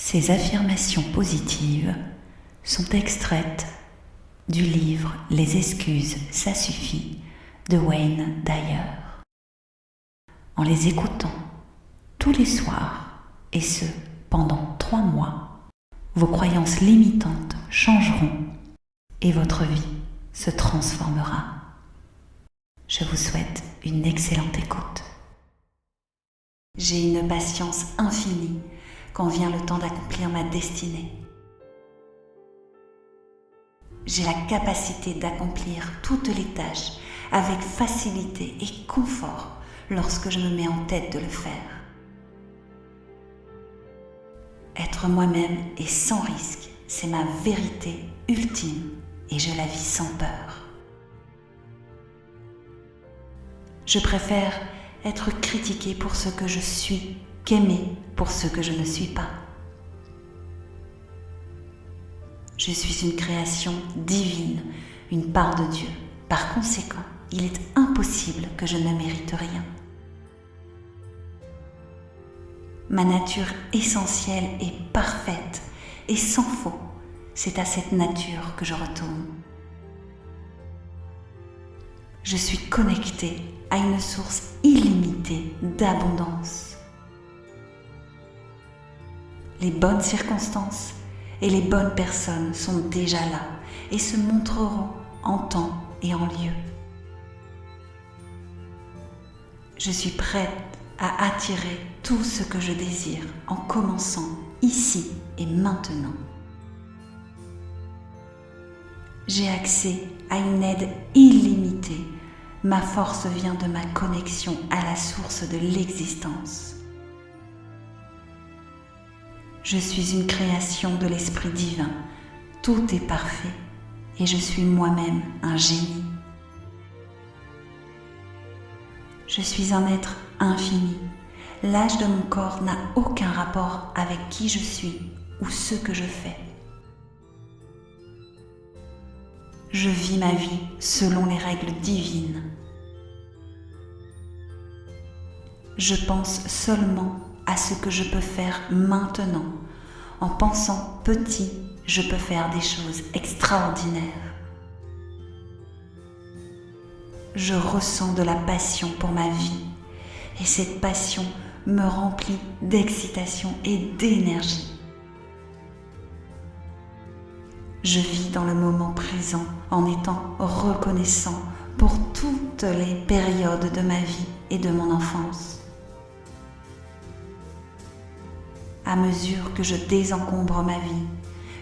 Ces affirmations positives sont extraites du livre Les excuses, ça suffit de Wayne Dyer. En les écoutant tous les soirs, et ce pendant 3 mois, vos croyances limitantes changeront et votre vie se transformera. Je vous souhaite une excellente écoute. J'ai une patience infinie quand vient le temps d'accomplir ma destinée. J'ai la capacité d'accomplir toutes les tâches avec facilité et confort lorsque je me mets en tête de le faire. Être moi-même et sans risque, c'est ma vérité ultime et je la vis sans peur. Je préfère être critiquée pour ce que je suis qu'aimée pour ce que je ne suis pas. Je suis une création divine, une part de Dieu. Par conséquent, il est impossible que je ne mérite rien. Ma nature essentielle est parfaite et sans faux. C'est à cette nature que je retourne. Je suis connectée à une source illimitée d'abondance. Les bonnes circonstances et les bonnes personnes sont déjà là et se montreront en temps et en lieu. Je suis prête à attirer tout ce que je désire en commençant ici et maintenant. J'ai accès à une aide illimitée. Ma force vient de ma connexion à la source de l'existence. Je suis une création de l'Esprit divin. Tout est parfait et je suis moi-même un génie. Je suis un être infini. L'âge de mon corps n'a aucun rapport avec qui je suis ou ce que je fais. Je vis ma vie selon les règles divines. Je pense seulement à ce que je peux faire maintenant. En pensant petit, je peux faire des choses extraordinaires. Je ressens de la passion pour ma vie et cette passion me remplit d'excitation et d'énergie. Je vis dans le moment présent en étant reconnaissant pour toutes les périodes de ma vie et de mon enfance. À mesure que je désencombre ma vie,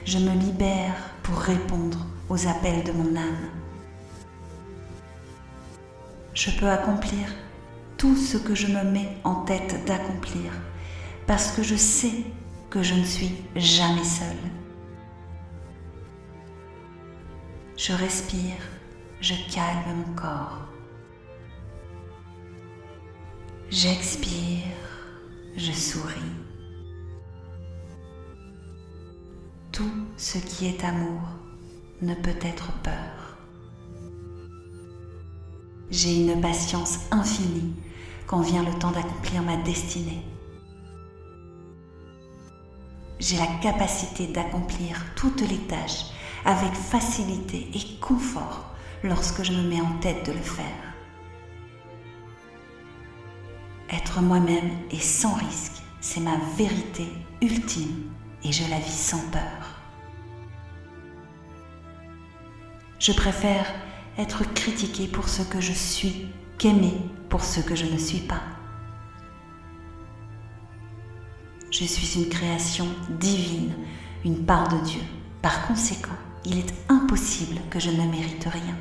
je me libère pour répondre aux appels de mon âme. Je peux accomplir tout ce que je me mets en tête d'accomplir parce que je sais que je ne suis jamais seule. Je respire, je calme mon corps. J'expire, je souris. Tout ce qui est amour ne peut être peur. J'ai une patience infinie quand vient le temps d'accomplir ma destinée. J'ai la capacité d'accomplir toutes les tâches avec facilité et confort lorsque je me mets en tête de le faire. Être moi-même et sans risque, c'est ma vérité ultime et je la vis sans peur. Je préfère être critiquée pour ce que je suis qu'aimée pour ce que je ne suis pas. Je suis une création divine, une part de Dieu. Par conséquent, il est impossible que je ne mérite rien.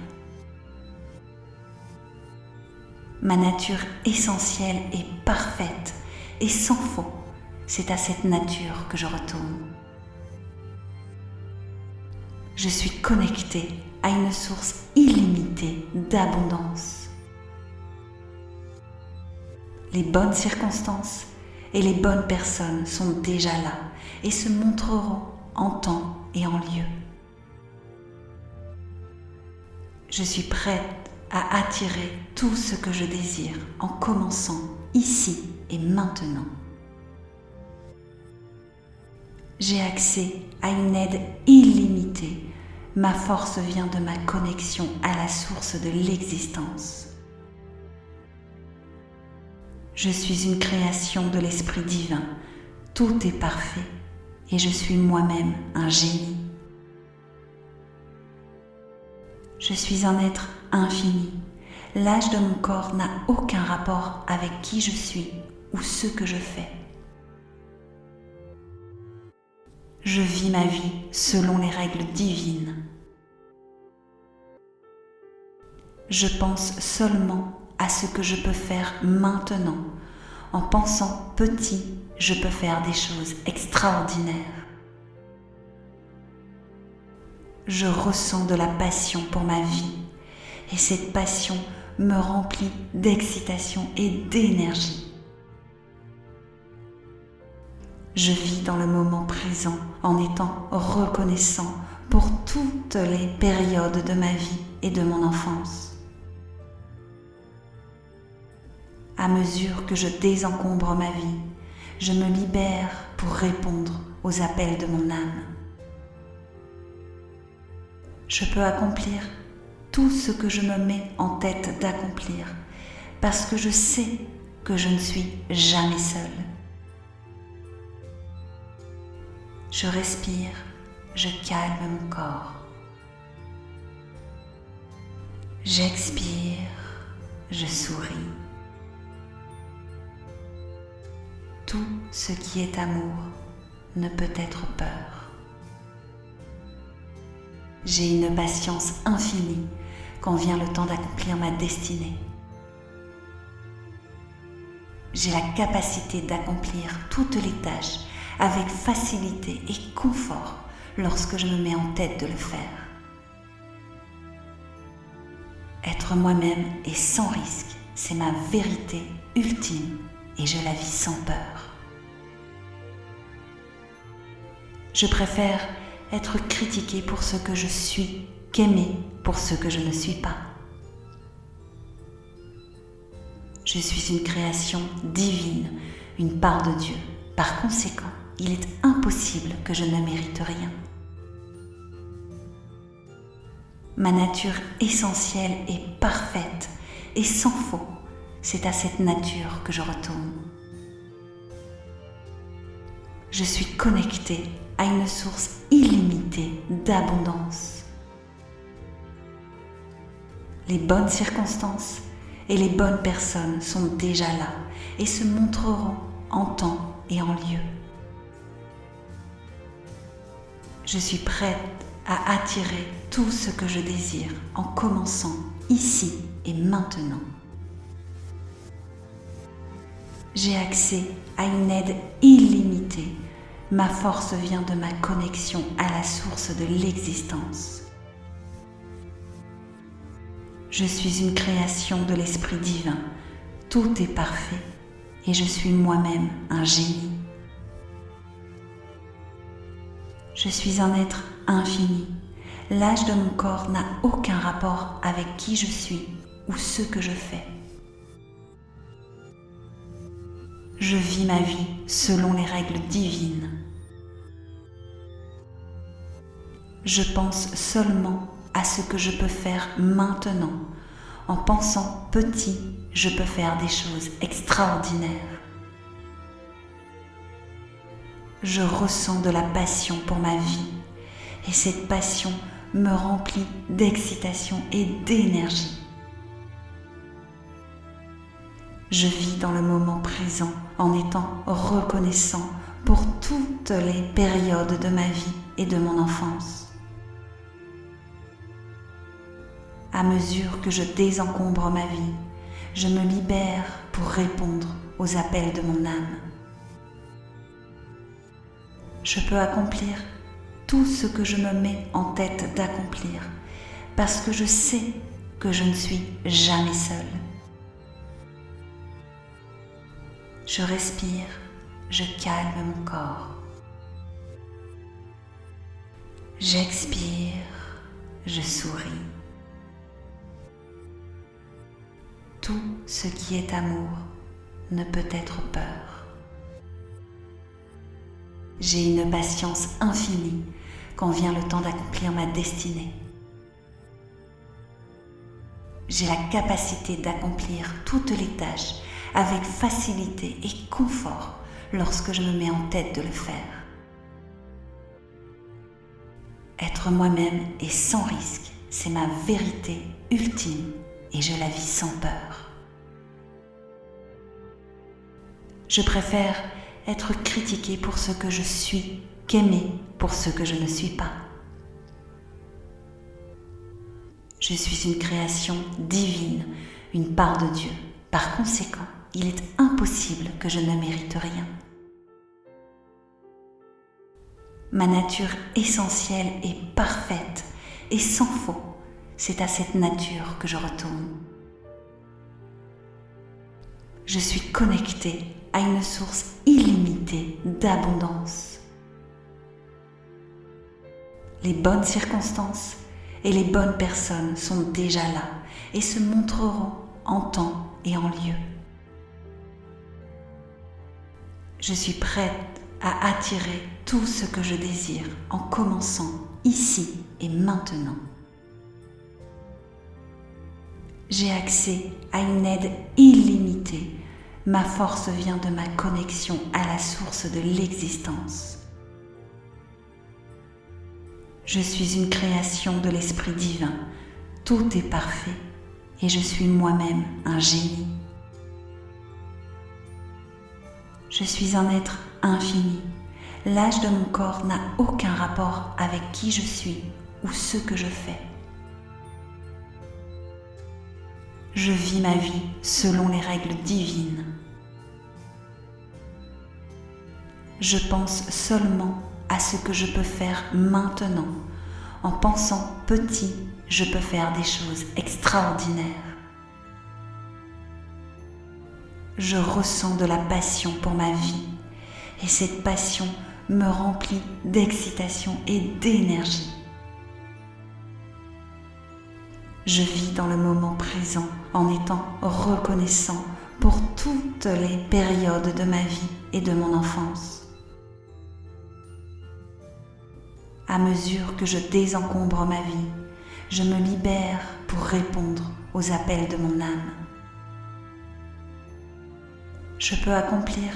Ma nature essentielle est parfaite et sans faux. C'est à cette nature que je retourne. Je suis connectée à une source illimitée d'abondance. Les bonnes circonstances et les bonnes personnes sont déjà là et se montreront en temps et en lieu. Je suis prête à attirer tout ce que je désire en commençant ici et maintenant. J'ai accès à une aide illimitée. Ma force vient de ma connexion à la source de l'existence. Je suis une création de l'Esprit divin. Tout est parfait et je suis moi-même un génie. Je suis un être infini. L'âge de mon corps n'a aucun rapport avec qui je suis ou ce que je fais. Je vis ma vie selon les règles divines. Je pense seulement à ce que je peux faire maintenant. En pensant petit, je peux faire des choses extraordinaires. Je ressens de la passion pour ma vie et cette passion me remplit d'excitation et d'énergie. Je vis dans le moment présent en étant reconnaissant pour toutes les périodes de ma vie et de mon enfance. À mesure que je désencombre ma vie, je me libère pour répondre aux appels de mon âme. Je peux accomplir tout ce que je me mets en tête d'accomplir parce que je sais que je ne suis jamais seule. Je respire, je calme mon corps. J'expire, je souris. Tout ce qui est amour ne peut être peur. J'ai une patience infinie quand vient le temps d'accomplir ma destinée. J'ai la capacité d'accomplir toutes les tâches avec facilité et confort lorsque je me mets en tête de le faire. Être moi-même et sans risque, c'est ma vérité ultime et je la vis sans peur. Je préfère être critiquée pour ce que je suis qu'aimée pour ce que je ne suis pas. Je suis une création divine, une part de Dieu. Par conséquent, il est impossible que je ne mérite rien. Ma nature essentielle est parfaite et sans faux. C'est à cette nature que je retourne. Je suis connectée à une source illimitée d'abondance. Les bonnes circonstances et les bonnes personnes sont déjà là et se montreront en temps et en lieu. Je suis prête à attirer tout ce que je désire en commençant ici et maintenant. J'ai accès à une aide illimitée. Ma force vient de ma connexion à la source de l'existence. Je suis une création de l'Esprit divin. Tout est parfait et je suis moi-même un génie. Je suis un être infini. L'âge de mon corps n'a aucun rapport avec qui je suis ou ce que je fais. Je vis ma vie selon les règles divines. Je pense seulement à ce que je peux faire maintenant. En pensant petit, je peux faire des choses extraordinaires. Je ressens de la passion pour ma vie et cette passion me remplit d'excitation et d'énergie. Je vis dans le moment présent en étant reconnaissant pour toutes les périodes de ma vie et de mon enfance. À mesure que je désencombre ma vie, je me libère pour répondre aux appels de mon âme. Je peux accomplir tout ce que je me mets en tête d'accomplir parce que je sais que je ne suis jamais seule. Je respire, je calme mon corps. J'expire, je souris. Tout ce qui est amour ne peut être peur. J'ai une patience infinie quand vient le temps d'accomplir ma destinée. J'ai la capacité d'accomplir toutes les tâches avec facilité et confort lorsque je me mets en tête de le faire. Être moi-même et sans risque, c'est ma vérité ultime et je la vis sans peur. Je préfère être critiquée pour ce que je suis qu'aimée pour ce que je ne suis pas. Je suis une création divine, une part de Dieu. Par conséquent, il est impossible que je ne mérite rien. Ma nature essentielle est parfaite et sans faux. C'est à cette nature que je retourne. Je suis connectée à une source illimitée d'abondance. Les bonnes circonstances et les bonnes personnes sont déjà là et se montreront en temps et en lieu. Je suis prête à attirer tout ce que je désire en commençant ici et maintenant. J'ai accès à une aide illimitée. Ma force vient de ma connexion à la source de l'existence. Je suis une création de l'Esprit divin. Tout est parfait et je suis moi-même un génie. Je suis un être infini. L'âge de mon corps n'a aucun rapport avec qui je suis ou ce que je fais. Je vis ma vie selon les règles divines. Je pense seulement à ce que je peux faire maintenant. En pensant petit, je peux faire des choses extraordinaires. Je ressens de la passion pour ma vie et cette passion me remplit d'excitation et d'énergie. Je vis dans le moment présent en étant reconnaissant pour toutes les périodes de ma vie et de mon enfance. À mesure que je désencombre ma vie, je me libère pour répondre aux appels de mon âme. Je peux accomplir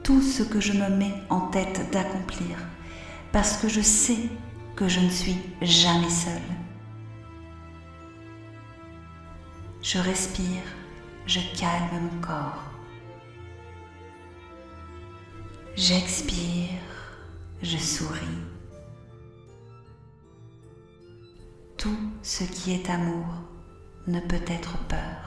tout ce que je me mets en tête d'accomplir parce que je sais que je ne suis jamais seule. Je respire, je calme mon corps. J'expire, je souris. Tout ce qui est amour ne peut être peur.